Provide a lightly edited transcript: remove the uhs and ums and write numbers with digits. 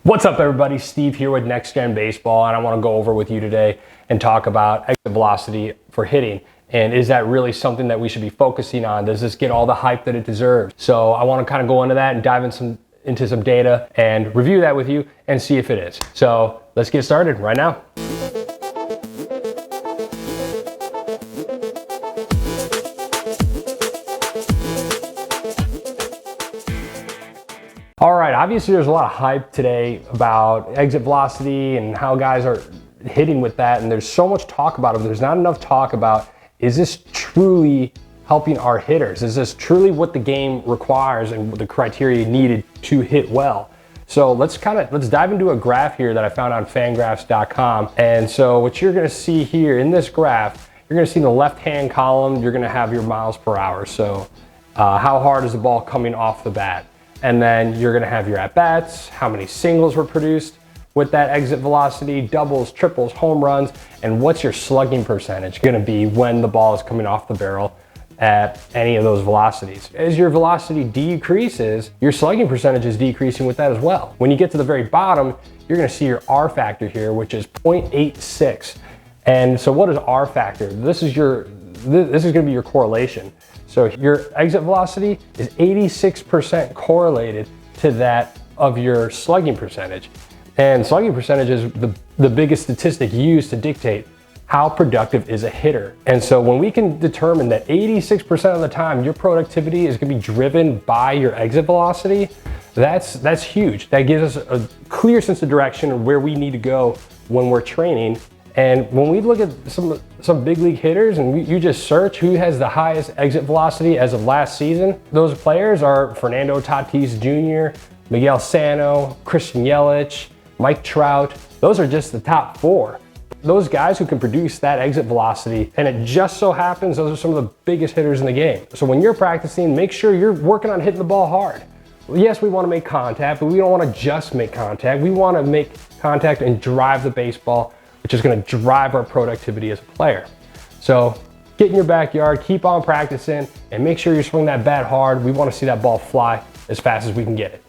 What's up, everybody? Steve here with Next Gen Baseball, and I want to go over with you today and talk about exit velocity for hitting. And is that really something that we should be focusing on? Does this get all the hype that it deserves? So I want to kind of go into that and dive into some data and review that with you and see if it is. So let's get started right now. All right, obviously there's a lot of hype today about exit velocity and how guys are hitting with that, and there's so much talk about it, but there's not enough talk about, is this truly helping our hitters? Is this truly what the game requires and the criteria needed to hit well? So let's dive into a graph here that I found on fangraphs.com. And so what you're gonna see here in this graph, you're gonna see in the left-hand column, you're gonna have your miles per hour. So how hard is the ball coming off the bat? And then you're gonna have your at-bats, how many singles were produced with that exit velocity, doubles, triples, home runs, and what's your slugging percentage gonna be when the ball is coming off the barrel at any of those velocities. As your velocity decreases, your slugging percentage is decreasing with that as well. When you get to the very bottom, you're gonna see your R factor here, which is 0.86. And so what is R factor? This is gonna be your correlation. So your exit velocity is 86% correlated to that of your slugging percentage. And slugging percentage is the biggest statistic used to dictate how productive is a hitter. And so when we can determine that 86% of the time your productivity is gonna be driven by your exit velocity, that's huge. That gives us a clear sense of direction of where we need to go when we're training. And when we look at some big league hitters and you just search who has the highest exit velocity as of last season, those players are Fernando Tatis Jr., Miguel Sano, Christian Yelich, Mike Trout. Those are just the top four. Those guys who can produce that exit velocity, and it just so happens those are some of the biggest hitters in the game. So when you're practicing, make sure you're working on hitting the ball hard. Yes, we want to make contact, but we don't want to just make contact. We want to make contact and drive the baseball, which is going to drive our productivity as a player. So get in your backyard, keep on practicing, and make sure you swing that bat hard. We want to see that ball fly as fast as we can get it.